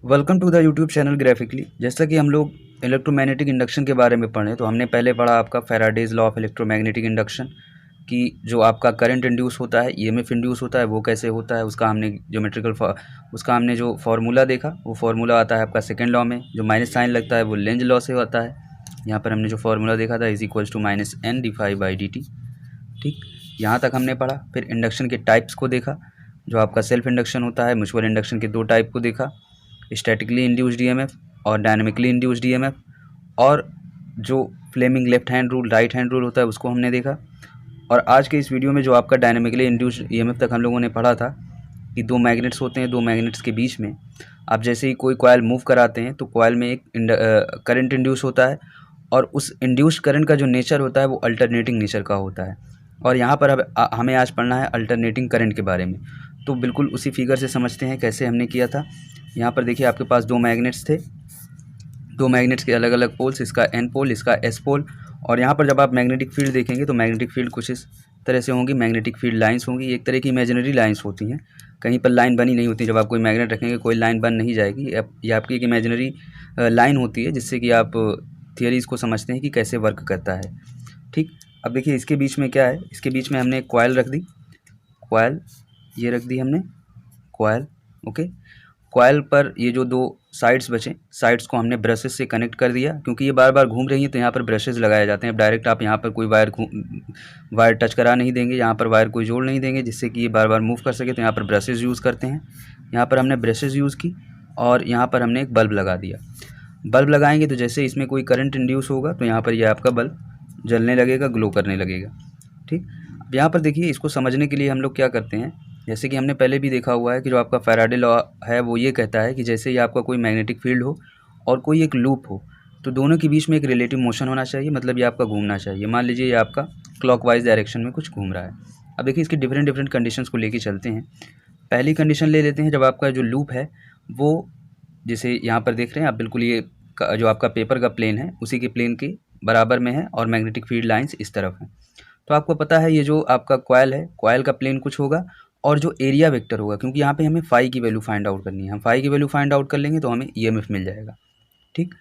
Welcome to the YouTube channel Graphically. जैसा कि हम लोग इलेक्ट्रोमैग्नेटिक इंडक्शन के बारे में पढ़े तो हमने पहले पढ़ा आपका Faraday's law of electromagnetic induction कि जो आपका करंट इंड्यूस होता है, ईएमएफ इंड्यूस होता है, वो कैसे होता है उसका हमने उसका हमने जो फार्मूला देखा, वो फार्मूला आता है आपका सेकेंड लॉ में। जो माइनस साइन लगता है वो लेंज लॉ से होता है। यहाँ पर हमने जो फार्मूला देखा था is equals to minus N D by D T. ठीक, यहाँ तक हमने पढ़ा। फिर इंडक्शन के टाइप्स को देखा, जो आपका सेल्फ इंडक्शन होता है, म्यूचुअल इंडक्शन के दो टाइप को देखा, स्टैटिकली इंड्यूस्ड ईएमएफ और डायनेमिकली इंड्यूस्ड ईएमएफ। और जो Fleming left hand rule, right hand rule होता है, उसको हमने देखा। और आज के इस वीडियो में जो आपका डायनेमिकली इंड्यूस्ड ईएमएफ तक हम लोगों ने पढ़ा था कि दो मैग्नेट्स होते हैं, दो मैग्नेट्स के बीच में आप जैसे ही कोई कॉइल मूव कराते हैं तो कॉइल में एक करंट इंड्यूस होता है, और उस इंड्यूस्ड करंट का जो नेचर होता है वो अल्टरनेटिंग नेचर का होता है। और यहाँ पर अब हमें आज पढ़ना है अल्टरनेटिंग करंट के बारे में। तो बिल्कुल उसी फिगर से समझते हैं कैसे हमने किया था। यहाँ पर देखिए आपके पास दो मैग्नेट्स थे, दो मैग्नेट्स के अलग अलग पोल्स, इसका एन पोल, इसका एस पोल। और यहाँ पर जब आप मैग्नेटिक फील्ड देखेंगे तो मैग्नेटिक फील्ड कुछ इस तरह से होंगी। मैग्नेटिक फील्ड लाइंस होंगी, एक तरह की इमेजिनरी लाइंस होती हैं, कहीं पर लाइन बनी नहीं होती। जब आप कोई मैग्नेट रखेंगे कोई लाइन बन नहीं जाएगी, ये आपकी एक इमेजिनरी लाइन होती है, जिससे कि आप थियरीज़ को समझते हैं कि कैसे वर्क करता है। ठीक, अब देखिए इसके बीच में क्या है, इसके बीच में हमने एक कॉइल रख दी, कॉइल ये रख दी हमने, कॉइल। ओके, कॉइल पर ये जो दो साइड्स बचे, साइड्स को हमने ब्रशेस से कनेक्ट कर दिया, क्योंकि ये बार बार घूम रही हैं तो यहाँ पर ब्रशेस लगाए जाते हैं। अब डायरेक्ट आप यहाँ पर कोई वायर टच करा नहीं देंगे, यहाँ पर वायर कोई जोड़ नहीं देंगे जिससे कि ये बार बार मूव कर सके, तो यहाँ पर ब्रशेस यूज़ करते हैं। यहाँ पर हमने ब्रशेस यूज़ की और यहाँ पर हमने एक बल्ब लगा दिया। बल्ब लगाएंगे तो जैसे इसमें कोई करंट इंड्यूस होगा तो यहाँ पर ये आपका बल्ब जलने लगेगा, ग्लो करने लगेगा। ठीक, अब यहाँ पर देखिए इसको समझने के लिए हम लोग क्या करते हैं, जैसे कि हमने पहले भी देखा हुआ है कि जो आपका फैराडे लॉ है वो ये कहता है कि जैसे ही आपका कोई मैग्नेटिक फील्ड हो और कोई एक लूप हो तो दोनों के बीच में एक रिलेटिव मोशन होना चाहिए, मतलब ये आपका घूमना चाहिए। मान लीजिए ये आपका क्लॉकवाइज डायरेक्शन में कुछ घूम रहा है। अब देखिए इसकी डिफरेंट डिफरेंट कंडीशंस को लेके चलते हैं। पहली कंडीशन ले लेते हैं, जब आपका जो लूप है वो, जैसे यहाँ पर देख रहे हैं आप, बिल्कुल ये जो आपका पेपर का प्लेन है उसी के प्लेन के बराबर में है और मैग्नेटिक फील्ड लाइंस इस तरफ हैं। तो आपको पता है ये जो आपका कॉइल है, कॉइल का प्लेन कुछ होगा और जो एरिया वेक्टर होगा, क्योंकि यहाँ पे हमें फाई की वैल्यू फाइंड आउट करनी है, हम फाई की वैल्यू फाइंड आउट कर लेंगे तो हमें ईएमएफ मिल जाएगा। ठीक,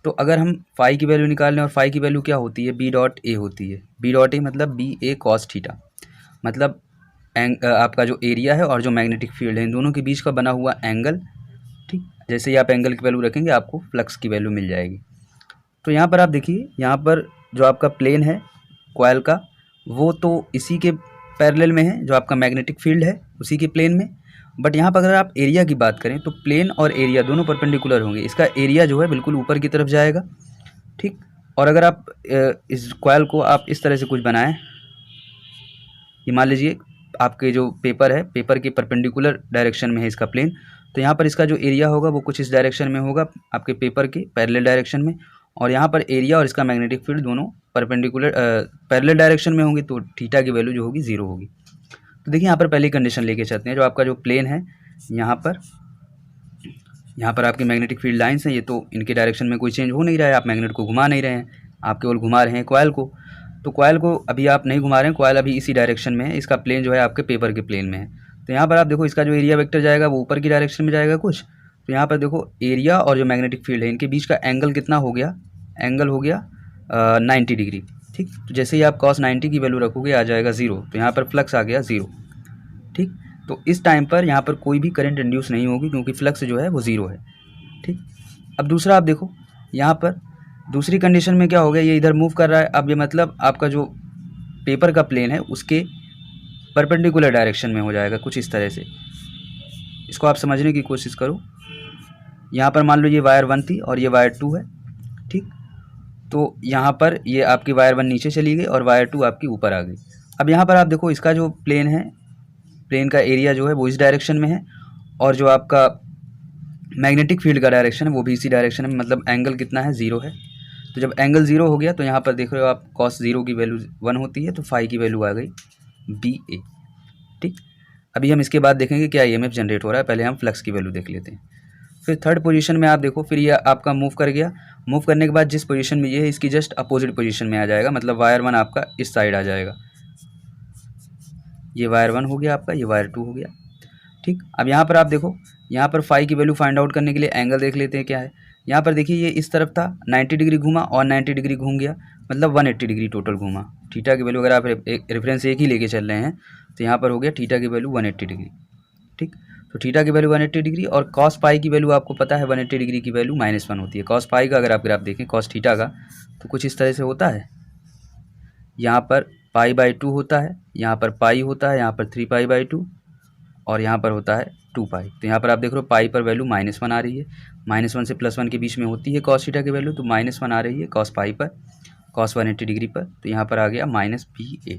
तो अगर हम फाई की वैल्यू निकाल लें, और फाई की वैल्यू क्या होती है, बी डॉट ए होती है। बी डॉट ए मतलब बी ए कॉस थीटा, मतलब आपका जो एरिया है और जो मैग्नेटिक फील्ड है इन दोनों के बीच का बना हुआ एंगल। ठीक, जैसे ही आप एंगल की वैल्यू रखेंगे आपको फ्लक्स की वैल्यू मिल जाएगी। तो यहाँ पर आप देखिए, यहाँ पर जो आपका प्लेन है कॉइल का वो तो इसी के पैरेलल में है, जो आपका मैग्नेटिक फील्ड है उसी के प्लेन में। बट यहाँ पर अगर आप एरिया की बात करें तो प्लेन और एरिया दोनों परपेंडिकुलर होंगे। इसका एरिया जो है बिल्कुल ऊपर की तरफ जाएगा। ठीक, और अगर आप इस कॉइल को आप इस तरह से कुछ बनाएं, ये मान लीजिए आपके जो पेपर है, पेपर के परपेंडिकुलर डायरेक्शन में है इसका प्लेन, तो यहाँ पर इसका जो एरिया होगा वो कुछ इस डायरेक्शन में होगा, आपके पेपर के पैरेलल डायरेक्शन में। और यहाँ पर एरिया और इसका मैग्नेटिक फील्ड दोनों परपेंडिकुलर पैरेलल डायरेक्शन में होंगी, तो थीटा की वैल्यू जो होगी 0 होगी। तो देखिए यहाँ पर पहली कंडीशन लेके चलते हैं, जो आपका जो प्लेन है यहाँ पर आपकी मैग्नेटिक फील्ड लाइन्स हैं, ये तो इनके डायरेक्शन में कोई चेंज हो नहीं रहा है, आप मैग्नेट को घुमा नहीं रहे हैं, आप केवल घुमा रहे हैं कॉइल को। तो कॉइल को अभी आप नहीं घुमा रहे हैं, कॉइल अभी इसी डायरेक्शन में है, इसका प्लेन जो है आपके पेपर के प्लेन में है। तो यहाँ पर आप देखो इसका जो एरिया वेक्टर जाएगा वो ऊपर की डायरेक्शन में जाएगा कुछ। तो यहाँ पर देखो एरिया और जो मैग्नेटिक फील्ड है इनके बीच का एंगल कितना हो गया, एंगल हो गया 90 डिग्री। ठीक, तो जैसे ही आप cos 90 की वैल्यू रखोगे आ जाएगा 0, तो यहाँ पर फ्लक्स आ गया 0। ठीक, तो इस टाइम पर यहाँ पर कोई भी करंट इंड्यूस नहीं होगी क्योंकि फ्लक्स जो है वो 0 है। ठीक, अब दूसरा आप देखो, यहाँ पर दूसरी कंडीशन में क्या हो गया, ये इधर मूव कर रहा है। अब ये मतलब आपका जो पेपर का प्लेन है उसके परपेंडिकुलर डायरेक्शन में हो जाएगा कुछ इस तरह से। इसको आप समझने की कोशिश करो। यहाँ पर मान लो ये वायर 1 थी और ये वायर 2 है। ठीक, तो यहाँ पर ये आपकी वायर 1 नीचे चली गई और वायर 2 आपकी ऊपर आ गई। अब यहाँ पर आप देखो इसका जो प्लेन है, प्लेन का एरिया जो है वो इस डायरेक्शन में है और जो आपका मैग्नेटिक फील्ड का डायरेक्शन है वो भी इसी डायरेक्शन में, मतलब एंगल कितना है, 0 है। तो जब एंगल 0 हो गया तो यहाँ पर देख रहे हो आप cos 0 की वैल्यू 1 होती है, तो फाई की वैल्यू आ गई बी ए। ठीक, अभी हम इसके बाद देखेंगे क्या ईएमएफ जनरेट हो रहा है, पहले हम फ्लक्स की वैल्यू देख लेते हैं। फिर थर्ड पोजीशन में आप देखो, फिर ये आपका मूव कर गया। मूव करने के बाद जिस पोजीशन में ये है इसकी जस्ट अपोजिट पोजीशन में आ जाएगा, मतलब वायर 1 आपका इस साइड आ जाएगा। ये वायर 1 हो गया आपका, ये वायर 2 हो गया। ठीक, अब यहाँ पर आप देखो, यहाँ पर फाई की वैल्यू फाइंड आउट करने के लिए एंगल देख लेते हैं क्या है। यहाँ पर देखिए ये इस तरफ था, 90 डिग्री घूमा और 90 डिग्री घूम गया, मतलब 180 डिग्री टोटल घूमा। थीटा की वैल्यू अगर आप रेफरेंस एक ही लेके चल रहे हैं तो यहाँ पर हो गया थीटा की वैल्यू 180 डिग्री। ठीक, तो थीटा की वैल्यू 180 डिग्री और कॉस पाई की वैल्यू आपको पता है 180 डिग्री की वैल्यू -1 होती है। कॉस पाई का अगर आप ग्राफ देखें कॉस थीटा का तो कुछ इस तरह से होता है, यहाँ पर पाई/2 होता है, यहाँ पर पाई होता है, यहाँ पर 3π/2 और यहाँ पर होता है 2π। तो यहाँ पर आप देख रहे हो पाई पर वैल्यू -1 आ रही है, -1 से +1 के बीच में होती है कॉस थीटा की वैल्यू, तो -1 आ रही है कॉस पाई पर, कॉस 180 डिग्री पर, तो यहाँ पर आ गया -BA।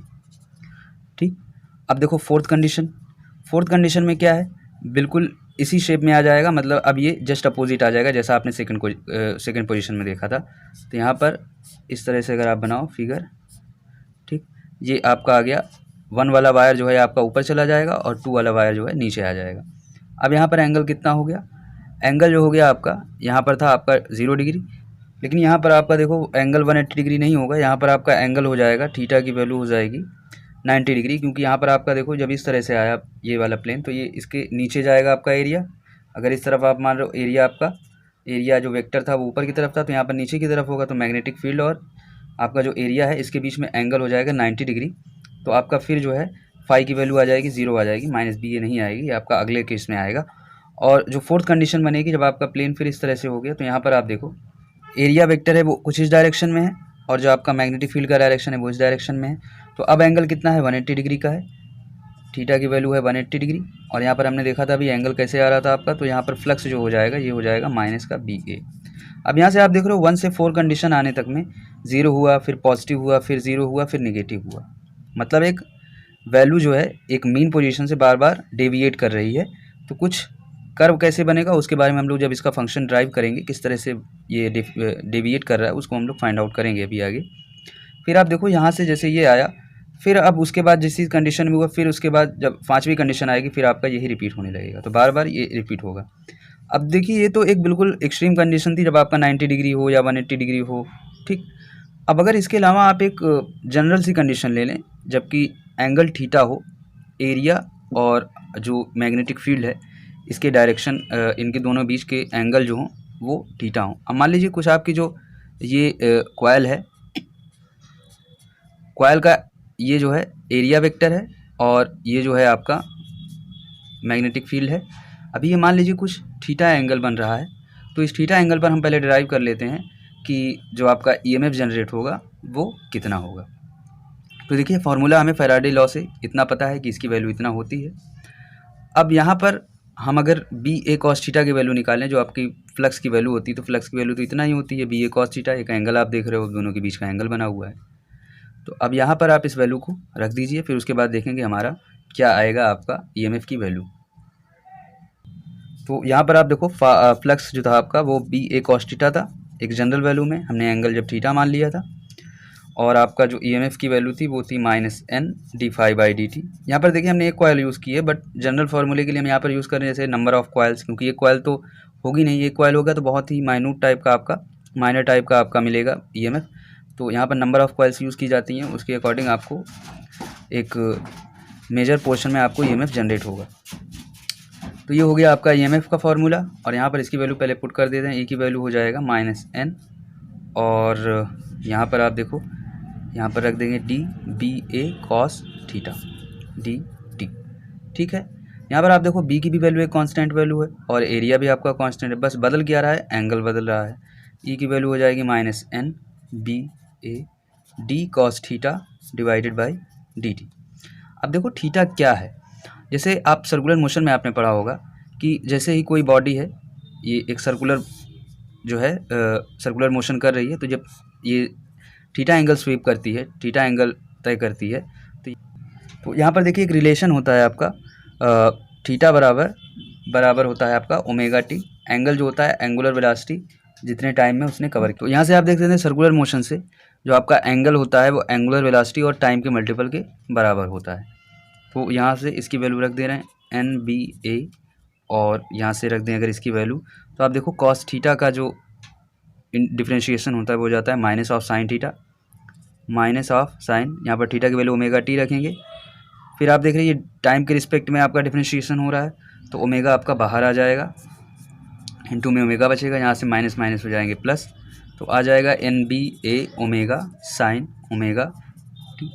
ठीक, अब देखो फोर्थ कंडीशन में क्या है, बिल्कुल इसी शेप में आ जाएगा, मतलब अब ये जस्ट अपोजिट आ जाएगा जैसा आपने सेकंड पोजीशन में देखा था। तो यहाँ पर इस तरह से अगर आप बनाओ फिगर, ठीक, ये आपका आ गया 1 वाला वायर जो है आपका ऊपर चला जाएगा और 2 वाला वायर जो है नीचे आ जाएगा। अब यहाँ पर एंगल कितना हो गया, एंगल जो हो गया आपका, यहाँ पर था आपका 0 डिग्री, लेकिन यहाँ पर आपका देखो एंगल 180 डिग्री नहीं होगा, यहाँ पर आपका एंगल हो जाएगा, थीटा की वैल्यू हो जाएगी 90 डिग्री, क्योंकि यहाँ पर आपका देखो जब इस तरह से आया ये वाला प्लेन तो ये इसके नीचे जाएगा आपका एरिया। अगर इस तरफ आप मान रहे हो एरिया जो वेक्टर था वो ऊपर की तरफ था, तो यहाँ पर नीचे की तरफ होगा, तो मैग्नेटिक फील्ड और आपका जो एरिया है इसके बीच में एंगल हो जाएगा 90 डिग्री। तो आपका फिर जो है फाई की वैल्यू आ जाएगी 0 आ जाएगी, -BA नहीं आएगी, ये आपका अगले केस में आएगा। और जो फोर्थ कंडीशन बनेगी जब आपका प्लेन फिर इस तरह से हो गया, तो यहाँ पर आप देखो एरिया वेक्टर है वो कुछ इस डायरेक्शन में है और जो आपका मैग्नेटिक फील्ड का डायरेक्शन है वो इस डायरेक्शन में है। तो अब एंगल कितना है 180 डिग्री का है, थीटा की वैल्यू है 180 डिग्री, और यहाँ पर हमने देखा था अभी एंगल कैसे आ रहा था आपका, तो यहाँ पर फ्लक्स जो हो जाएगा ये हो जाएगा -BA। अब यहाँ से आप देख रहे हो 1 से 4 कंडीशन आने तक में 0 हुआ, फिर पॉजिटिव हुआ, फिर 0 हुआ, फिर नेगेटिव हुआ, मतलब एक वैल्यू जो है एक मीन पोजीशन से बार बार डेविएट कर रही है। तो कुछ कर्व कैसे बनेगा उसके बारे में हम लोग जब इसका फंक्शन ड्राइव करेंगे, किस तरह से ये डेविएट कर रहा है उसको हम लोग फाइंड आउट करेंगे अभी आगे। फिर आप देखो यहाँ से जैसे ये आया, फिर अब उसके बाद जिस कंडीशन में हुआ, फिर उसके बाद जब 5वीं कंडीशन आएगी फिर आपका यही रिपीट होने लगेगा, तो बार बार ये रिपीट होगा। अब देखिए ये तो एक बिल्कुल एक्सट्रीम कंडीशन थी जब आपका 90 डिग्री हो या 180 डिग्री हो, ठीक। अब अगर इसके अलावा आप एक जनरल सी कंडीशन ले लें जबकि एंगल थीटा हो, एरिया और जो मैग्नेटिक फील्ड है इसके डायरेक्शन इनके दोनों बीच के एंगल जो हों वो थीटा हों। अब मान लीजिए कुछ आपकी जो ये कॉइल है, कॉइल का ये जो है एरिया वेक्टर है और ये जो है आपका मैग्नेटिक फील्ड है। अभी ये मान लीजिए कुछ थीटा एंगल बन रहा है, तो इस थीटा एंगल पर हम पहले डिराइव कर लेते हैं कि जो आपका ईएमएफ जनरेट होगा वो कितना होगा। तो देखिए फार्मूला हमें फैराडे लॉ से इतना पता है कि इसकी वैल्यू इतना होती है। अब यहाँ पर हम अगर BA cos थीटा की वैल्यू निकालें जो आपकी फ्लक्स की वैल्यू होती है, तो फ्लक्स की वैल्यू तो इतना ही होती है BA cos थीटा, एक एंगल आप देख रहे हो दोनों के बीच का एंगल बना हुआ है। तो अब यहाँ पर आप इस वैल्यू को रख दीजिए, फिर उसके बाद देखेंगे हमारा क्या आएगा आपका ईएमएफ की वैल्यू। तो यहाँ पर आप देखो फ्लक्स जो था आपका वो BA cos थीटा था, एक जनरल वैल्यू में हमने एंगल जब थीटा मान लिया था, और आपका जो ईएमएफ की वैल्यू थी वो थी -N/dt। यहाँ पर देखिए हमने एक कॉयल यूज़ की है, बट जनरल फार्मूले के लिए हम यहाँ पर यूज़ करें जैसे नंबर ऑफ कॉयल्स, क्योंकि एक कॉयल तो होगी नहीं, एक कॉयल होगा तो बहुत ही माइन्यूट टाइप का आपका माइनर टाइप का आपका मिलेगा ईएमएफ। तो यहाँ पर नंबर ऑफ कॉयल्स यूज़ की जाती हैं, उसके अकॉर्डिंग आपको एक मेजर पोर्शन में आपको ईएमएफ जनरेट होगा। तो ये हो गया आपका ईएमएफ का फार्मूला, और यहाँ पर इसकी वैल्यू पहले पुट कर देते हैं। ए की वैल्यू हो जाएगा -N, और यहाँ पर आप देखो यहाँ पर रख देंगे BA cos थीटा dt, ठीक है। यहाँ पर आप देखो B की भी वैल्यू एक कांस्टेंट वैल्यू है और एरिया भी आपका कांस्टेंट है, बस बदल क्या रहा है, एंगल बदल रहा है। E की वैल्यू हो जाएगी -NBA d cos theta divided by dt। अब देखो थीटा क्या है, जैसे आप सर्कुलर मोशन में आपने पढ़ा होगा कि जैसे ही कोई बॉडी है ये एक सर्कुलर जो है सर्कुलर मोशन कर रही है, तो जब ये थीटा एंगल स्वीप करती है, थीटा एंगल तय करती है, तो यहाँ पर देखिए एक रिलेशन होता है आपका थीटा बराबर होता है आपका ओमेगा टी, एंगल जो होता है एंगुलर वेलोसिटी जितने टाइम में उसने कवर किया। तो यहाँ से आप देख सकते हैं सर्कुलर मोशन से जो आपका एंगल होता है वो एंगुलर वेलोसिटी और टाइम के मल्टीपल के बराबर होता है। तो यहाँ से इसकी वैल्यू रख दे रहे हैं NBA, और यहाँ से रख दें अगर इसकी वैल्यू, तो आप देखो कॉस थीटा का जो डिफ्रेंशिएशन होता है वो जाता है minus of sine theta, minus of sine, यहाँ पर थीटा की वैल्यू ओमेगा टी रखेंगे। फिर आप देख रहे हैं ये टाइम के रिस्पेक्ट में आपका डिफ्रेंशिएशन हो रहा है, तो ओमेगा आपका बाहर आ जाएगा, इंटू में ओमेगा बचेगा, यहाँ से माइनस माइनस हो जाएंगे प्लस, तो आ जाएगा N B A omega sine omega T.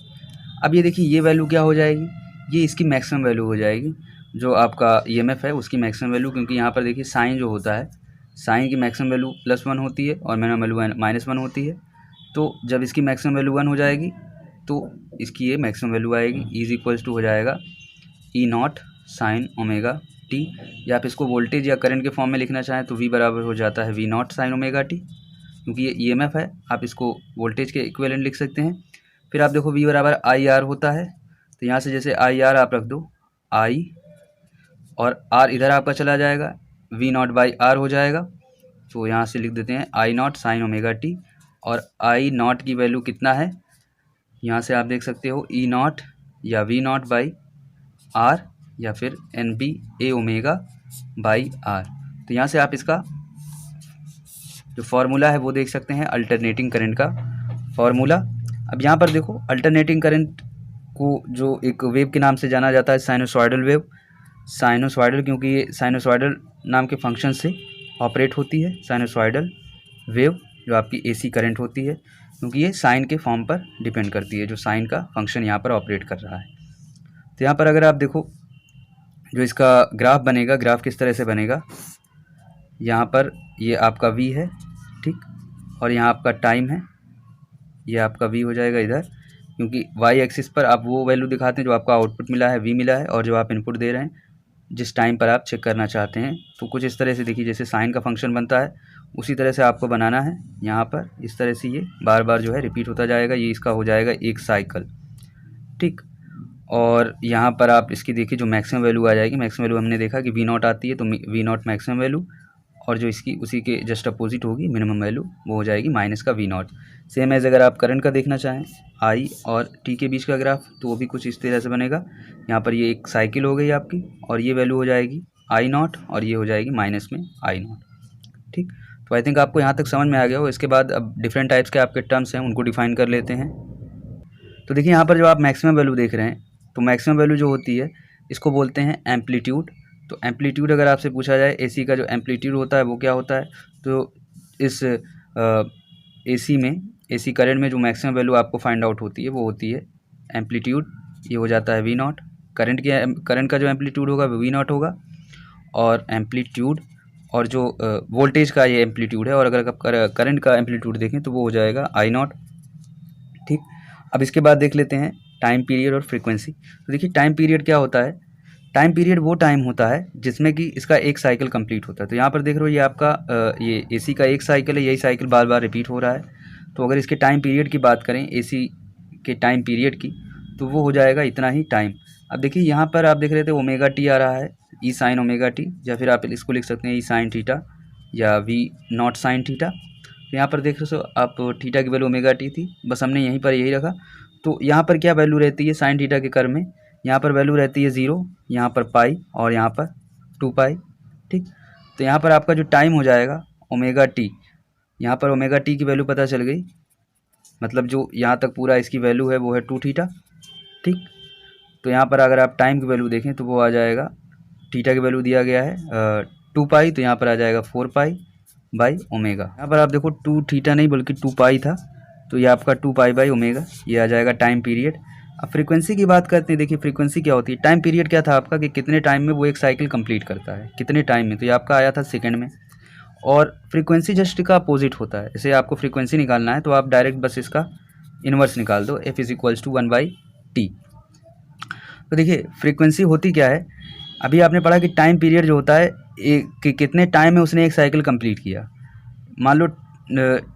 अब ये देखिए ये वैल्यू क्या हो जाएगी, ये इसकी मैक्सिमम वैल्यू हो जाएगी, जो आपका ईएमएफ है उसकी मैक्सिमम वैल्यू, क्योंकि यहाँ पर देखिए साइन जो होता है, साइन की मैक्सिमम वैल्यू +1 होती है और मिनिमम वैल्यू -1 होती है। तो जब इसकी मैक्सिमम वैल्यू 1 हो जाएगी तो इसकी ये मैक्सिमम वैल्यू आएगी, इज इक्वल्स टू हो जाएगा ई नॉट साइन ओमेगा टी, या आप इसको वोल्टेज या करंट के फॉर्म में लिखना चाहें तो V बराबर हो जाता है V not sine omega T, क्योंकि ये ईएमएफ है, आप इसको वोल्टेज के इक्विवेलेंट लिख सकते हैं। फिर आप देखो V बराबर आई आर होता है, तो यहाँ से जैसे आई आर आप रख दो, आई और आर इधर आपका चला जाएगा, V नॉट बाई आर हो जाएगा, तो यहाँ से लिख देते हैं आई नॉट साइन ओमेगा टी, और आई नॉट की वैल्यू कितना है, यहाँ से आप देख सकते हो ई नॉट या V नॉट बाई आर या फिर N B A omega by R. तो यहाँ से आप इसका जो फार्मूला है वो देख सकते हैं, अल्टरनेटिंग करंट का फार्मूला। अब यहाँ पर देखो अल्टरनेटिंग करंट को जो एक वेव के नाम से जाना जाता है साइनोसॉइडल वेव, साइनोसॉइडल क्योंकि ये साइनोसॉइडल नाम के फंक्शन से ऑपरेट होती है, साइनोसॉइडल वेव जो आपकी एसी करंट होती है, क्योंकि ये साइन के फॉर्म पर डिपेंड करती है, जो साइन का फंक्शन यहाँ पर ऑपरेट कर रहा है। तो यहाँ पर अगर आप देखो जो इसका ग्राफ बनेगा, ग्राफ किस तरह से बनेगा, यहाँ पर ये आपका V है, ठीक, और यहाँ आपका टाइम है, ये आपका V हो जाएगा इधर, क्योंकि y एक्सिस पर आप वो वैल्यू दिखाते हैं जो आपका आउटपुट मिला है, V मिला है, और जो आप इनपुट दे रहे हैं जिस टाइम पर आप चेक करना चाहते हैं। तो कुछ इस तरह से देखिए, जैसे साइन का फंक्शन बनता है उसी तरह से आपको बनाना है। यहाँ पर इस तरह से ये बार बार जो है रिपीट होता जाएगा, ये इसका हो जाएगा एक साइकिल, ठीक। और यहाँ पर आप इसकी देखिए जो मैक्सिमम वैल्यू आ जाएगी, मैक्सिमम वैल्यू हमने देखा कि V नॉट आती है, तो V नॉट मैक्सिमम वैल्यू, और जो इसकी उसी के जस्ट अपोजिट होगी मिनिमम वैल्यू, वो हो जाएगी माइनस का V नॉट। सेम एज अगर आप करंट का देखना चाहें I और T के बीच का ग्राफ, तो वो भी कुछ इस तरह से बनेगा। यहाँ पर ये एक साइकिल हो गई आपकी, और ये वैल्यू हो जाएगी I नॉट, और ये हो जाएगी माइनस में I नॉट, ठीक। तो आई थिंक आपको यहाँ तक समझ में आ गया हो। इसके बाद अब डिफरेंट टाइप्स के आपके टर्म्स हैं, उनको डिफाइन कर लेते हैं। तो देखिए यहाँ पर जो आप मैक्सिमम वैल्यू देख रहे हैं, तो मैक्सिमम वैल्यू जो होती है इसको बोलते हैं एम्पलीट्यूड। तो एम्पलीट्यूड अगर आपसे पूछा जाए एसी का जो एम्पलीट्यूड होता है वो क्या होता है, तो इस एसी में, एसी करंट में जो मैक्सिमम वैल्यू आपको फाइंड आउट होती है वो होती है एम्पलीट्यूड, ये हो जाता है V नॉट। करंट का जो एम्पलीट्यूड होगा वो V नॉट होगा, और एम्पलीट्यूड, और जो वोल्टेज का ये एम्पलीट्यूड है, और अगर आप करंट का एम्पलीट्यूड देखें तो वो हो जाएगा I नॉट, ठीक। अब इसके बाद देख लेते हैं टाइम पीरियड और फ्रीक्वेंसी। तो देखिए टाइम पीरियड क्या होता है, टाइम पीरियड वो टाइम होता है जिसमें कि इसका एक साइकिल कंप्लीट होता है। तो यहाँ पर देख रहे हो ये आपका ये एसी का एक साइकिल है, यही साइकिल बार बार रिपीट हो रहा है। तो अगर इसके टाइम पीरियड की बात करें, एसी के टाइम पीरियड की, तो वो हो जाएगा इतना ही टाइम। अब देखिए यहाँ पर आप देख रहे थे ओमेगा टी आ रहा है, ई साइन ओमेगा टी, या फिर आप इसको लिख सकते हैं ई साइन थीटा या V नॉट साइन थीटा। तो यहाँ पर देख रहे हो आप थीटा की वैल्यू ओमेगा टी थी, बस हमने यहीं पर यही रखा। तो यहाँ पर क्या वैल्यू रहती है साइन थीटा के कर्व में, यहाँ पर वैल्यू रहती है 0, यहाँ पर पाई, और यहाँ पर 2 पाई, ठीक। तो यहाँ पर आपका जो टाइम हो जाएगा ओमेगा टी, यहाँ पर ओमेगा टी की वैल्यू पता चल गई, मतलब जो यहाँ तक पूरा इसकी वैल्यू है वो है 2 थीटा, ठीक। तो यहाँ पर अगर आप टाइम की वैल्यू देखें तो वो आ जाएगा, थीटा की वैल्यू दिया गया है 2 पाई, तो यहाँ पर आ जाएगा 4 पाई बाई ओमेगा। यहाँ पर आप देखो 2 थीटा नहीं बल्कि 2 पाई था, तो ये आपका 2 पाई बाई ओमेगा, ये आ जाएगा टाइम पीरियड। अब फ्रीक्वेंसी की बात करते हैं। देखिए फ्रीक्वेंसी क्या होती है, टाइम पीरियड क्या था आपका कि कितने टाइम में वो एक साइकिल कंप्लीट करता है, कितने टाइम में, तो ये आपका आया था सेकंड में। और फ्रीक्वेंसी जस्ट का अपोजिट होता है, जैसे आपको फ्रीक्वेंसी निकालना है तो आप डायरेक्ट बस इसका इन्वर्स निकाल दो, F is equals to 1/T। तो देखिए फ्रीक्वेंसी होती क्या है, अभी आपने पढ़ा कि टाइम पीरियड जो होता है कि कितने टाइम में उसने एक साइकिल कंप्लीट किया। मान लो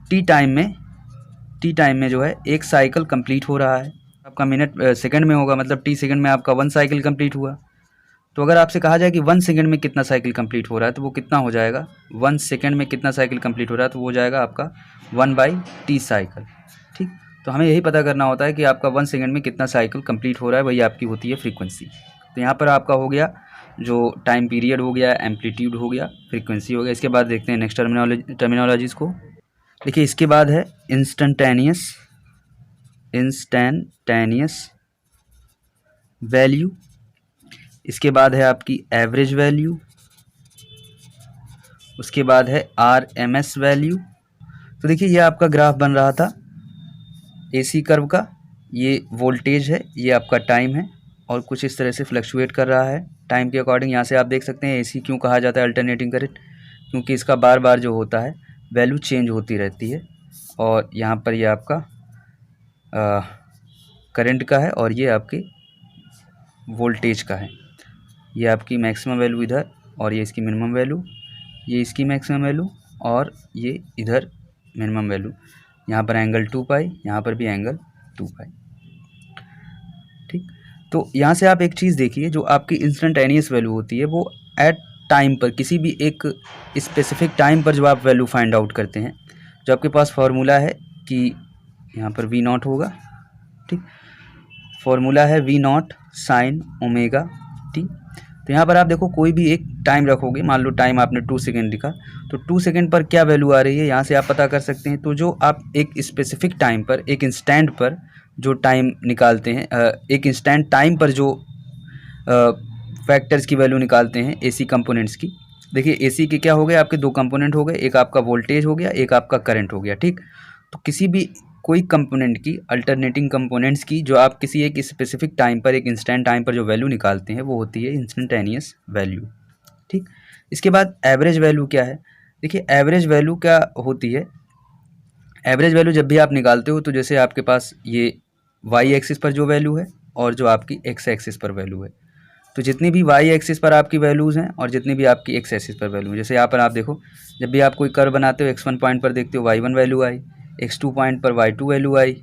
टी टाइम में जो है एक साइकिल कंप्लीट हो रहा है, आपका मिनट सेकंड में होगा, मतलब टी सेकंड में आपका 1 साइकिल कंप्लीट हुआ। तो अगर आपसे कहा जाए कि 1 सेकंड में कितना साइकिल कंप्लीट हो रहा है, तो वो कितना हो जाएगा, 1 सेकंड में कितना साइकिल कंप्लीट हो रहा है, तो वो हो जाएगा आपका 1/T साइकिल, ठीक। तो हमें यही पता करना होता है कि आपका 1 सेकंड में कितना साइकिल कंप्लीट हो रहा है, वही आपकी होती है फ्रीक्वेंसी। तो यहाँ पर आपका हो गया जो टाइम पीरियड हो गया, एम्पलीट्यूड हो गया, फ्रीक्वेंसी हो गया। इसके बाद देखते हैं नेक्स्ट टर्मिनोलॉजीज़ को। देखिए इसके बाद है इंस्टेंटेनियस वैल्यू। इसके बाद है आपकी एवरेज वैल्यू, उसके बाद है RMS वैल्यू। तो देखिए ये आपका ग्राफ बन रहा था AC कर्व का, ये वोल्टेज है, ये आपका टाइम है और कुछ इस तरह से फ्लक्चुएट कर रहा है टाइम के अकॉर्डिंग। यहाँ से आप देख सकते हैं AC क्यों कहा जाता है अल्टरनेटिंग करंट, क्योंकि इसका बार बार जो होता है वैल्यू चेंज होती रहती है। और यहाँ पर ये आपका करंट का है और ये आपके वोल्टेज का है। ये आपकी मैक्सिमम वैल्यू इधर और ये इसकी मिनिमम वैल्यू, ये इसकी मैक्सिमम वैल्यू और ये इधर मिनिमम वैल्यू। यहाँ पर एंगल 2 पाई, यहाँ पर भी एंगल 2 पाई। ठीक, तो यहाँ से आप एक चीज़ देखिए, जो आपकी इंस्टेंटेनियस वैल्यू होती है वो एट टाइम पर, किसी भी एक स्पेसिफिक टाइम पर जो आप वैल्यू फाइंड आउट करते हैं, जो आपके पास फार्मूला है कि यहाँ पर V0 होगा। ठीक, फार्मूला है V0 साइन ओमेगा टी। तो यहाँ पर आप देखो कोई भी एक टाइम रखोगे, मान लो टाइम आपने 2 सेकेंड लिखा, तो 2 सेकेंड पर क्या वैल्यू आ रही है यहाँ से आप पता कर सकते हैं। तो जो आप एक स्पेसिफिक टाइम पर, एक इंस्टेंट पर जो टाइम निकालते हैं, एक इंस्टेंट टाइम पर जो फैक्टर्स की वैल्यू निकालते हैं AC कंपोनेंट्स की। देखिए AC के क्या हो गए, आपके 2 कंपोनेंट हो गए, एक आपका वोल्टेज हो गया, एक आपका करंट हो गया। ठीक, तो किसी भी कोई कंपोनेंट की, अल्टरनेटिंग कंपोनेंट्स की, जो आप किसी एक स्पेसिफिक टाइम पर, एक इंस्टेंट टाइम पर जो वैल्यू निकालते हैं वो होती है इंस्टेंटेनियस वैल्यू। ठीक, इसके बाद एवरेज वैल्यू क्या है। देखिए एवरेज वैल्यू क्या होती है, एवरेज वैल्यू जब भी आप निकालते हो तो जैसे आपके पास ये y एक्सिस पर जो वैल्यू है और जो आपकी x एक्सिस पर वैल्यू है, तो जितनी भी y एक्सिस पर आपकी वैल्यूज़ हैं और जितनी भी आपकी x एक्सिस पर वैल्यू, जैसे यहाँ पर आप देखो, जब भी आप कोई कर्व बनाते हो x1 पॉइंट पर देखते हो y1 वैल्यू आई, x2 पॉइंट पर y2 वैल्यू आई।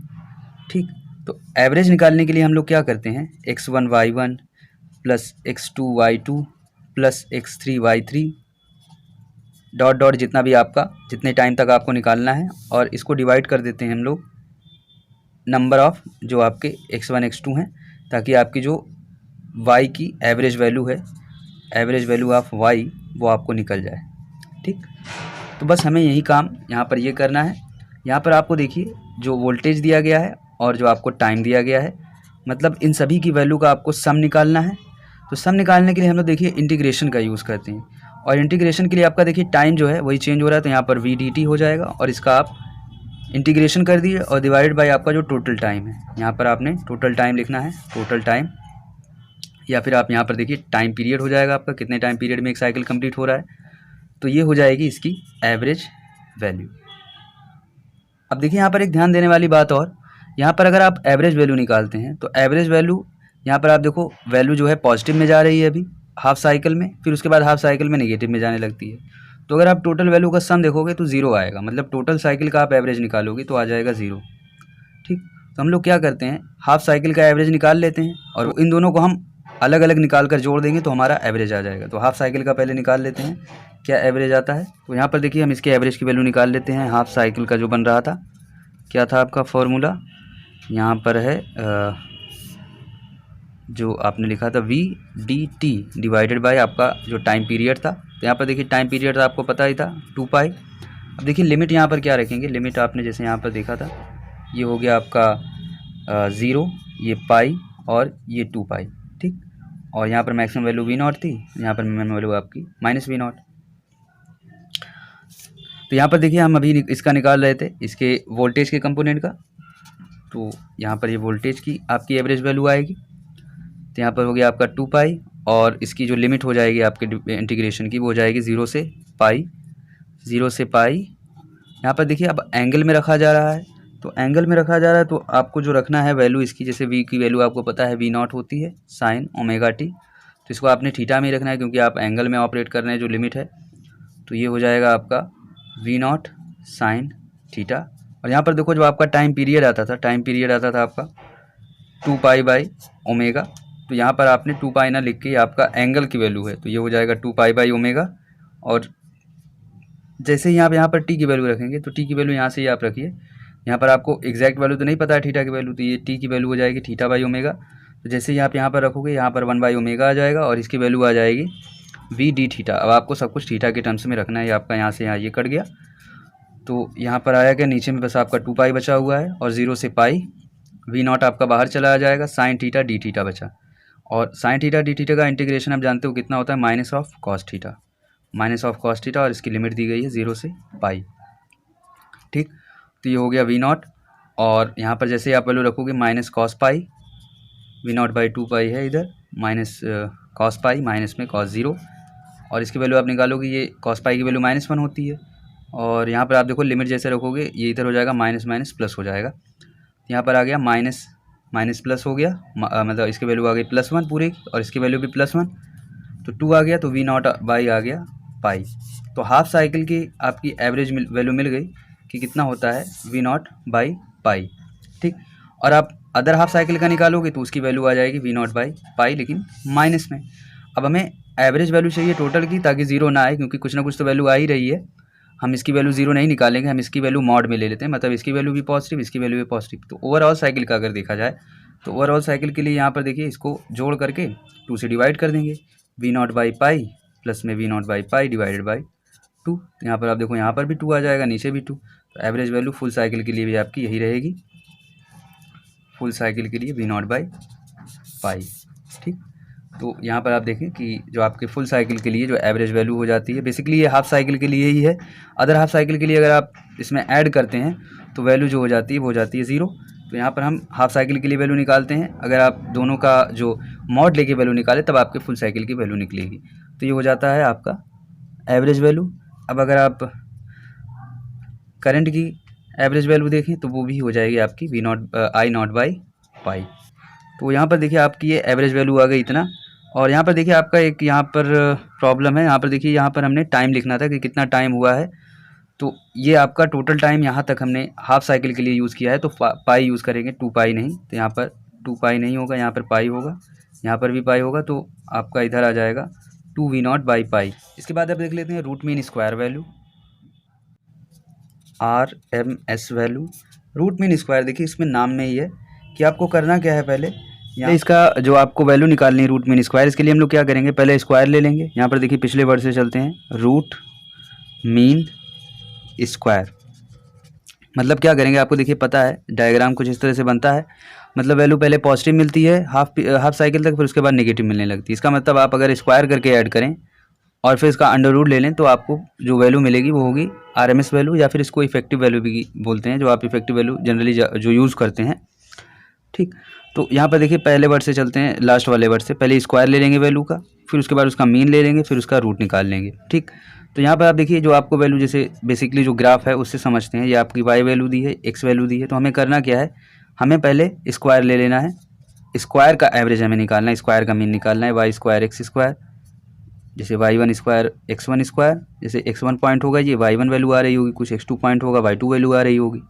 ठीक, तो एवरेज निकालने के लिए हम लोग क्या करते हैं, x1 y1 plus x2 y2 plus x3 y3 dot dot, जितना भी आपका, जितने टाइम तक आपको निकालना है, और इसको डिवाइड कर देते हैं हम लोग नंबर ऑफ जो आपके x1 x2 हैं, ताकि आपकी जो y की एवरेज वैल्यू है, एवरेज वैल्यू ऑफ y, वो आपको निकल जाए। ठीक, तो बस हमें यही काम यहाँ पर ये करना है। यहाँ पर आपको देखिए जो वोल्टेज दिया गया है और जो आपको टाइम दिया गया है, मतलब इन सभी की वैल्यू का आपको सम निकालना है। तो सम निकालने के लिए हम लोग देखिए इंटीग्रेशन का यूज़ करते हैं, और इंटीग्रेशन के लिए आपका देखिए टाइम जो है वही चेंज हो रहा है, तो यहाँ पर v/dt हो जाएगा और इसका आप इंटीग्रेशन कर दिए और डिवाइडेड बाय आपका जो टोटल टाइम है, यहाँ पर आपने टोटल टाइम लिखना है, टोटल टाइम, या फिर आप यहाँ पर देखिए टाइम पीरियड हो जाएगा आपका, कितने टाइम पीरियड में एक साइकिल कंप्लीट हो रहा है, तो ये हो जाएगी इसकी एवरेज वैल्यू। अब देखिए यहाँ पर एक ध्यान देने वाली बात, और यहाँ पर अगर आप एवरेज वैल्यू निकालते हैं तो एवरेज वैल्यू यहाँ पर आप देखो वैल्यू जो है पॉजिटिव में जा रही है अभी हाफ साइकिल में, फिर उसके बाद हाफ साइकिल में नेगेटिव में जाने लगती है। तो अगर आप टोटल वैल्यू का सम देखोगे तो 0 आएगा, मतलब टोटल साइकिल का आप एवरेज निकालोगे तो आ जाएगा 0। ठीक, तो हम लोग क्या करते हैं, हाफ साइकिल का एवरेज निकाल लेते हैं और इन दोनों को हम अलग अलग निकाल कर जोड़ देंगे तो हमारा एवरेज आ जाएगा। तो हाफ साइकिल का पहले निकाल लेते हैं क्या एवरेज आता है। तो यहाँ पर देखिए हम इसके एवरेज की वैल्यू निकाल लेते हैं। हाफ साइकिल का जो बन रहा था, क्या था आपका फॉर्मूला, यहाँ पर है जो आपने लिखा था v/dt डिवाइडेड बाय आपका जो टाइम पीरियड था। तो यहाँ पर देखिए टाइम पीरियड आपको पता ही था 2 पाई। अब देखिए लिमिट यहाँ पर क्या रखेंगे, लिमिट आपने जैसे यहाँ पर देखा था, ये हो गया आपका 0, ये पाई और ये 2 पाई। ठीक, और यहाँ पर मैक्सिमम वैल्यू v0 थी, यहाँ पर मिनिमम वैल्यू आपकी -v0। तो यहाँ पर देखिए हम अभी इसका निकाल रहे थे, इसके वोल्टेज के कंपोनेंट का। तो यहाँ पर ये वोल्टेज की आपकी एवरेज वैल्यू आएगी, तो यहाँ पर हो गया आपका 2 पाई, और इसकी जो लिमिट हो जाएगी आपके इंटीग्रेशन की वो हो जाएगी 0 से पाई, 0 से पाई। यहाँ पर देखिए अब एंगल में रखा जा रहा है, तो एंगल में रखा जा रहा है तो आपको जो रखना है वैल्यू इसकी, जैसे v की वैल्यू आपको पता है v0 होती है साइन ओमेगा टी, तो इसको आपने थीटा में ही रखना है क्योंकि आप एंगल में ऑपरेट कर रहे हैं जो लिमिट है। तो ये हो जाएगा आपका v0 साइन थीटा। और यहाँ पर देखो जो आपका टाइम पीरियड आता था, टाइम पीरियड आता था आपका 2 पाई बाई ओमेगा, तो यहाँ पर आपने 2 पाई ना लिख के आपका एंगल की वैल्यू है, तो ये हो जाएगा 2 पाई बाई ओमेगा। और जैसे ही आप यहाँ पर टी की वैल्यू रखेंगे तो टी की वैल्यू यहाँ से ही आप रखिए, यहाँ पर आपको एग्जैक्ट वैल्यू तो नहीं पता है थीटा की वैल्यू, तो ये टी की वैल्यू हो जाएगी थीटा बाई ओमेगा। तो जैसे ही आप यहाँ पर रखोगे यहाँ पर 1 बाई ओमेगा आ जाएगा और इसकी वैल्यू आ जाएगी v/d थीटा। अब आपको सब कुछ थीटा के टर्म्स में रखना है, आपका यहाँ से यहाँ ये कट गया, तो यहाँ पर आया क्या, नीचे में बस आपका 2 पाई बचा हुआ है और 0 से पाई, v0 आपका बाहर चला आ जाएगा, साइन थीटा डी थीटा बचा। और साइन थीटा डी थीटा का इंटीग्रेशन आप जानते हो कितना होता है, minus of cos theta, minus of cos theta, और इसकी लिमिट दी गई है 0 से पाई। ठीक, तो ये हो गया वी नॉट, और यहाँ पर जैसे आप वैल्यू रखोगे minus cos pi, V naught by 2 pi है इधर, माइनस कॉस पाई, माइनस में कॉस 0, और इसकी वैल्यू आप निकालोगे, ये कॉस पाई की वैल्यू -1 होती है, और यहाँ पर आप देखो लिमिट जैसे रखोगे ये इधर हो जाएगा माइनस माइनस प्लस हो जाएगा, यहाँ पर आ गया माइनस माइनस प्लस हो गया, मतलब इसकी वैल्यू आ गई +1 पूरे की, और इसकी वैल्यू भी +1, तो 2 आ गया, तो वी नॉट बाई आ गया पाई। तो हाफ साइकिल की आपकी एवरेज वैल्यू मिल गई कि कितना होता है, वी नॉट बाई पाई। ठीक, और आप अदर हाफ साइकिल का निकालोगे तो उसकी वैल्यू आ जाएगी वी नॉट बाई पाई, लेकिन माइनस में। अब हमें एवरेज वैल्यू चाहिए टोटल की, ताकि ज़ीरो ना आए, क्योंकि कुछ ना कुछ तो वैल्यू आ ही रही है। हम इसकी वैल्यू 0 नहीं निकालेंगे, हम इसकी वैल्यू मॉड में ले लेते हैं, मतलब इसकी वैल्यू भी पॉजिटिव, इसकी वैल्यू भी पॉजिटिव। तो ओवरऑल साइकिल का अगर देखा जाए तो ओवरऑल साइकिल के लिए यहाँ पर देखिए इसको जोड़ करके 2 से डिवाइड कर देंगे, v naught by pi plus में v naught by pi divided by 2। यहाँ पर आप देखो यहाँ पर भी 2 आ जाएगा, नीचे भी 2। तो एवरेज वैल्यू फुल साइकिल के लिए भी आपकी यही रहेगी, फुल साइकिल के लिए वी नॉट बाई पाई। ठीक, तो यहाँ पर आप देखें कि जो आपके फुल साइकिल के लिए जो एवरेज वैल्यू हो जाती है, बेसिकली ये हाफ साइकिल के लिए ही है। अदर हाफ साइकिल के लिए अगर आप इसमें ऐड करते हैं तो वैल्यू जो हो जाती है वो हो जाती है 0। तो यहाँ पर हम हाफ साइकिल के लिए वैल्यू निकालते हैं, अगर आप दोनों का जो मॉड लेके वैल्यू निकालें तब आपके फुल साइकिल की वैल्यू निकलेगी। तो ये हो जाता है आपका एवरेज वैल्यू। अब अगर आप करंट की एवरेज वैल्यू देखें तो वो भी हो जाएगी आपकी V naught I naught by pi. तो यहाँ पर देखिए आपकी ये एवरेज वैल्यू आ गई इतना। और यहाँ पर देखिए आपका एक यहाँ पर प्रॉब्लम है, यहाँ पर देखिए यहाँ पर हमने टाइम लिखना था कि कितना टाइम हुआ है। तो ये आपका टोटल टाइम यहाँ तक हमने हाफ साइकिल के लिए यूज़ किया है, तो पाई यूज़ करेंगे, 2 पाई नहीं। तो यहाँ पर 2 पाई नहीं होगा, यहाँ पर पाई होगा, यहाँ पर भी पाई होगा, तो आपका इधर आ जाएगा 2 वी नॉट बाई पाई। इसके बाद आप देख लेते हैं root mean square value, RMS value. Root mean square देखिए इसमें नाम में ही है कि आपको करना क्या है, पहले यहाँ इसका जो आपको वैल्यू निकालनी है रूट मीन स्क्वायर, इसके लिए हम लोग क्या करेंगे, पहले स्क्वायर ले लेंगे। यहाँ पर देखिए पिछले वर्ड से चलते हैं, रूट मीन स्क्वायर मतलब क्या करेंगे, आपको देखिए पता है डायग्राम कुछ इस तरह से बनता है। मतलब वैल्यू पहले पॉजिटिव मिलती है हाफ साइकिल तक, फिर उसके बाद नेगेटिव मिलने लगती है। इसका मतलब आप अगर स्क्वायर करके ऐड करें और फिर इसका अंडर रूट ले लें तो आपको जो वैल्यू मिलेगी वो होगी RMS वैल्यू, या फिर इसको इफेक्टिव वैल्यू भी बोलते हैं, जो आप इफेक्टिव वैल्यू जनरली जो यूज़ करते हैं। ठीक, तो यहाँ पर देखिए पहले वर्ड से चलते हैं, लास्ट वाले वर्ड से। पहले स्क्वायर ले लेंगे वैल्यू का, फिर उसके बाद उसका मीन ले लेंगे, फिर उसका रूट निकाल लेंगे। ठीक, तो यहाँ पर आप देखिए जो आपको वैल्यू, जैसे बेसिकली जो ग्राफ है उससे समझते हैं, ये आपकी y वैल्यू दी है, x वैल्यू दी है। तो हमें करना क्या है, हमें पहले स्क्वायर ले लेना है, स्क्वायर का एवरेज हमें निकालना है, स्क्वायर का मीन निकालना है, y स्क्वायर x स्क्वायर, जैसे y1 स्क्वायर x1 स्क्वायर, जैसे x1 पॉइंट होगा ये y1 वैल्यू आ रही होगी, कुछ x2 पॉइंट होगा y2 वैल्यू आ रही होगी,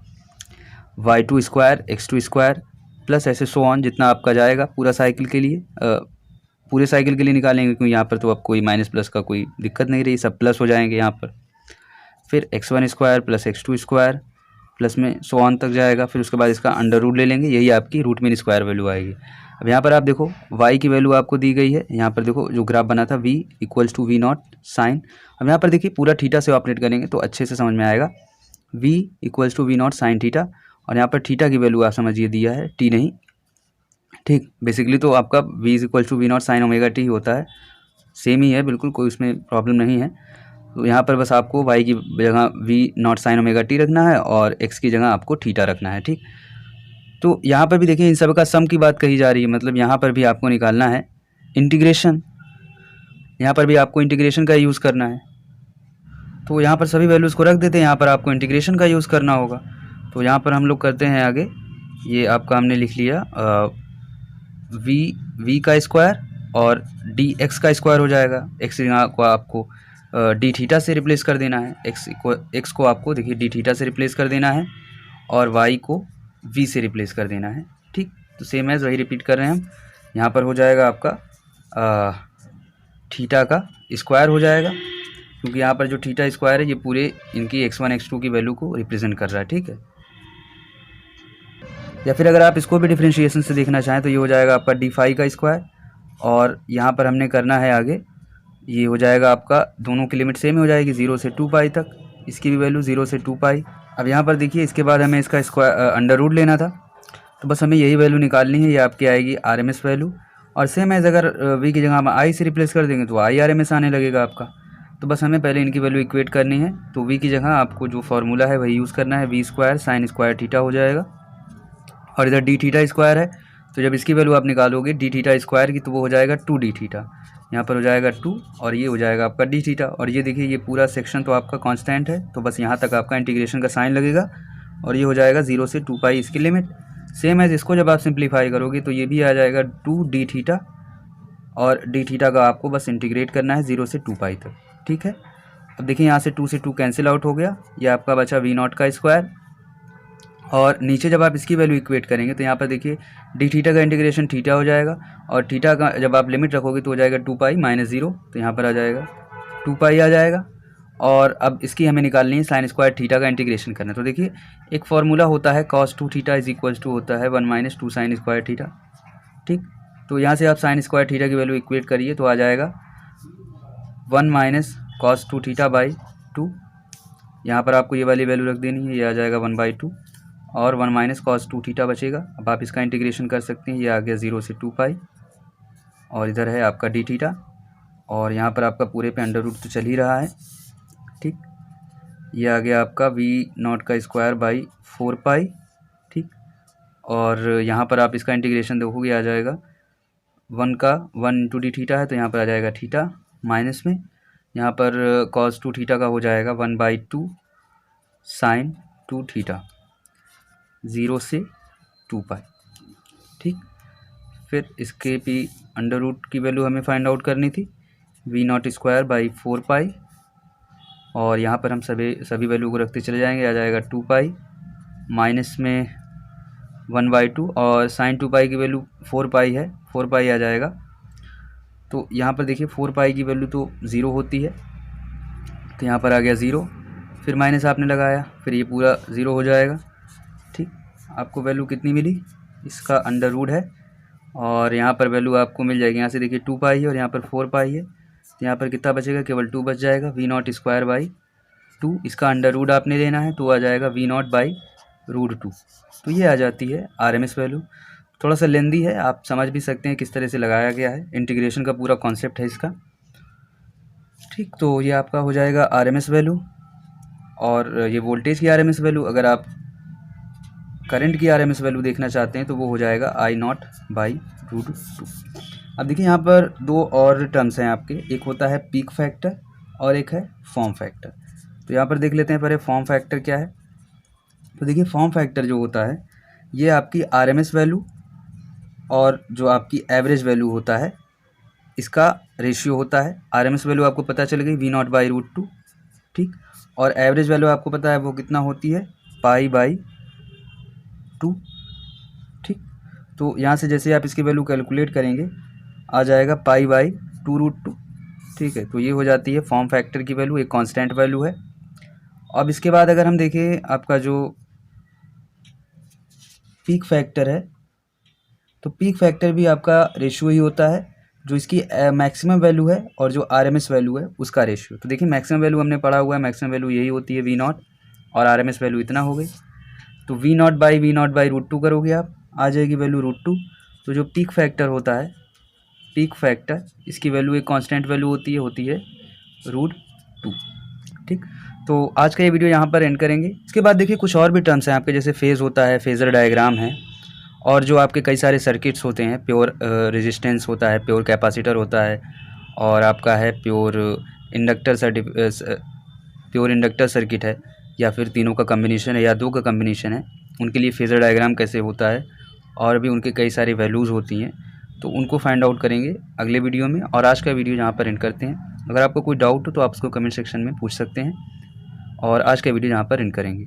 y2 square x2 square plus ऐसे सो ऑन, जितना आपका जाएगा पूरा साइकिल के लिए, पूरे साइकिल के लिए निकालेंगे, क्योंकि यहाँ पर तो अब कोई माइनस प्लस का कोई दिक्कत नहीं रही, सब प्लस हो जाएंगे यहाँ पर। फिर x1 square plus x2 square plus में सो ऑन तक जाएगा, फिर उसके बाद इसका अंडर रूट ले लेंगे, यही आपकी रूट मीन स्क्वायर वैल्यू आएगी। अब यहाँ पर आप देखो y की वैल्यू आपको दी गई है, यहाँ पर देखो जो ग्राफ बना था v equals to V naught sine. अब यहाँ पर देखिए पूरा थीटा से ऑपरेट करेंगे तो अच्छे से समझ में आएगा, v equals to V naught sine theta, और यहाँ पर थीटा की वैल्यू आप समझिए दिया है t नहीं। ठीक, बेसिकली तो आपका v is equal to V naught sine omega T होता है, सेम ही है बिल्कुल, कोई उसमें प्रॉब्लम नहीं है। तो यहाँ पर बस आपको y की जगह v not sine omega T रखना है और x की जगह आपको थीटा रखना है। ठीक, तो यहाँ पर भी देखिए इन सब का सम की बात कही जा रही है, मतलब यहाँ पर भी आपको निकालना है इंटीग्रेशन, यहाँ पर भी आपको इंटीग्रेशन का यूज़ करना है। तो यहाँ पर सभी वैल्यूज़ को रख देते हैं, यहाँ पर आपको इंटीग्रेशन का यूज़ करना होगा। तो यहाँ पर हम लोग करते हैं आगे, ये आपका हमने लिख लिया v का स्क्वायर और dx का स्क्वायर हो जाएगा। x यहाँ को आपको डी थीटा से रिप्लेस कर देना है, x को आपको देखिए डी थीटा से रिप्लेस कर देना है और y को v से रिप्लेस कर देना है। ठीक, तो सेम एज वही रिपीट कर रहे हैं हम। यहाँ पर हो जाएगा आपका थीटा का स्क्वायर हो जाएगा, क्योंकि यहाँ पर जो थीटा स्क्वायर है ये पूरे इनकी x1 x2 की वैल्यू को रिप्रेजेंट कर रहा है। ठीक है, या फिर अगर आप इसको भी डिफरेंशिएशन से देखना चाहें तो ये हो जाएगा आपका डी फाई का स्क्वायर, और यहाँ पर हमने करना है आगे, ये हो जाएगा आपका, दोनों की लिमिट सेम हो जाएगी 0 से 2 पाई तक, इसकी भी वैल्यू 0 से 2 पाई। अब यहाँ पर देखिए इसके बाद हमें इसका स्क्वायर अंडर रूट लेना था, तो बस हमें यही वैल्यू निकालनी है, ये आपकी आएगी RMS वैल्यू, और सेम एज अगर वी की जगह हम आई से रिप्लेस कर देंगे तो आई RMS आने लगेगा आपका। तो बस हमें पहले इनकी वैल्यू इक्वेट करनी है। तो वी की जगह आपको जो फार्मूला है वही यूज़ करना है, V square sine square theta हो जाएगा, और इधर डी थीटा स्क्वायर है। तो जब इसकी वैल्यू आप निकालोगे डी थीटा स्क्वायर की तो वो हो जाएगा 2d थीटा, यहाँ पर हो जाएगा 2 और ये हो जाएगा आपका डी थीटा। और ये देखिए ये पूरा सेक्शन तो आपका कांस्टेंट है, तो बस यहाँ तक आपका इंटीग्रेशन का साइन लगेगा और ये हो जाएगा 0 से 2 पाई इसकी लिमिट। सेम एज इसको जब आप सिंप्लीफाई करोगे तो ये भी आ जाएगा 2d थीटा, और डी थीटा का आपको बस इंटीग्रेट करना है 0 से 2 पाई तक। ठीक है, अब देखिए यहाँ से 2 से 2 कैंसिल आउट हो गया, ये आपका बचा v0 का स्क्वायर। और नीचे जब आप इसकी वैल्यू इक्वेट करेंगे तो यहाँ पर देखिए डी थीटा का इंटीग्रेशन थीटा हो जाएगा, और थीटा का जब आप लिमिट रखोगे तो हो जाएगा 2 पाई माइनस 0, तो यहाँ पर आ जाएगा 2 पाई आ जाएगा। और अब इसकी हमें निकालनी है साइन स्क्वायर थीटा का इंटीग्रेशन करना है। तो देखिए एक फार्मूला होता है cos 2 theta is equals to होता है 1 माइनस 2 साइन स्क्वायर थीटा। ठीक, तो यहाँ से आप साइन स्क्वायर थीटा की वैल्यू इक्वेट करिए तो आ जाएगा 1 माइनस cos 2 थीटा बाई 2, यहाँ पर आपको ये वाली वैल्यू रख देनी है, ये आ जाएगा 1/2 और 1 माइनस cos 2 थीटा बचेगा। अब आप इसका इंटीग्रेशन कर सकते हैं, ये आ गया 0 से 2 पाई और इधर है आपका डी थीटा, और यहाँ पर आपका पूरे पे अंडर रूट तो चल ही रहा है। ठीक, ये आ गया आपका v0 का स्क्वायर बाई 4 पाई। ठीक, और यहाँ पर आप इसका इंटीग्रेशन देखोगे आ जाएगा 1 का 1 इंटू डी थीटा है तो यहाँ पर आ जाएगा थीटा माइनस में, यहाँ पर cos 2 थीटा का हो जाएगा 1/2 साइन 2 थीटा 0 से 2 पाई। ठीक, फिर इसके भी अंडर रूट की वैल्यू हमें फाइंड आउट करनी थी, v0 स्क्वायर बाई 4 पाई, और यहाँ पर हम सभी वैल्यू को रखते चले जाएंगे, आ जाएगा 2 पाई माइनस में 1/2, और साइन 2 पाई की वैल्यू 4 पाई है, 4 पाई आ जाएगा। तो यहाँ पर देखिए 4 पाई की वैल्यू तो 0 होती है, तो यहाँ पर आ गया 0, फिर माइनस आपने लगाया, फिर ये पूरा 0 हो जाएगा। ठीक, आपको वैल्यू कितनी मिली, इसका अंडर रूट है, और यहाँ पर वैल्यू आपको मिल जाएगी, यहाँ से देखिए 2 पाई है और यहाँ पर 4 पाई है, तो यहाँ पर कितना बचेगा, केवल 2 बच जाएगा, v0 स्क्वायर बाई 2, इसका अंडर रूट आपने लेना है तो आ जाएगा v0 बाई √2। तो ये आ जाती है RMS वैल्यू। थोड़ा सा लेंदी है, आप समझ भी सकते हैं किस तरह से लगाया गया है, इंटीग्रेशन का पूरा कॉन्सेप्ट है इसका। ठीक, तो ये आपका हो जाएगा RMS वैल्यू, और ये वोल्टेज की RMS वैल्यू। अगर आप करंट की RMS वैल्यू देखना चाहते हैं तो वो हो जाएगा I0 बाई √2। अब देखिए यहाँ पर दो और टर्म्स हैं आपके, एक होता है पीक फैक्टर और एक है फॉर्म फैक्टर। तो यहाँ पर देख लेते हैं पहले फॉर्म फैक्टर क्या है। तो देखिए फॉर्म फैक्टर जो होता है ये आपकी RMS वैल्यू और जो आपकी एवरेज वैल्यू होता है इसका रेशियो होता है। RMS वैल्यू आपको पता चल गई v0 बाई √2। ठीक, और एवरेज वैल्यू आपको पता है वो कितना होती है, पाई बाई 2। ठीक, तो यहाँ से जैसे आप इसकी वैल्यू कैलकुलेट करेंगे आ जाएगा पाई बाई 2√2। ठीक है, तो ये हो जाती है फॉर्म फैक्टर की वैल्यू, एक कांस्टेंट वैल्यू है। अब इसके बाद अगर हम देखें आपका जो पीक फैक्टर है, तो पीक फैक्टर भी आपका रेशियो ही होता है, जो इसकी मैक्सिमम वैल्यू है और जो RMS वैल्यू है उसका रेशियो। तो देखिए मैक्सिमम वैल्यू हमने पढ़ा हुआ है, मैक्सिमम वैल्यू यही होती है v0, और RMS वैल्यू इतना हो गई। तो v0 बाई √2 करोगे आप, आ जाएगी वैल्यू √2। तो जो पीक फैक्टर होता है, पीक फैक्टर, इसकी वैल्यू एक कांस्टेंट वैल्यू होती है √2। ठीक, तो आज का ये वीडियो यहाँ पर एंड करेंगे। इसके बाद देखिए कुछ और भी टर्म्स हैं आपके, जैसे फेज़ होता है, फेज़र डायग्राम है, और जो आपके कई सारे सर्किट्स होते हैं, प्योर रेजिस्टेंस होता है, प्योर कैपेसिटर होता है, और आपका है प्योर इंडक्टर सर्किट है, या फिर तीनों का कम्बिनेशन है या दो का कम्बिनेशन है, उनके लिए फेज़र डायग्राम कैसे होता है, और भी उनके कई सारी वैल्यूज़ होती हैं, तो उनको फाइंड आउट करेंगे अगले वीडियो में। और आज का वीडियो यहाँ पर एंड करते हैं। अगर आपको कोई डाउट हो तो आप उसको कमेंट सेक्शन में पूछ सकते हैं, और आज का वीडियो यहाँ पर एंड करेंगे।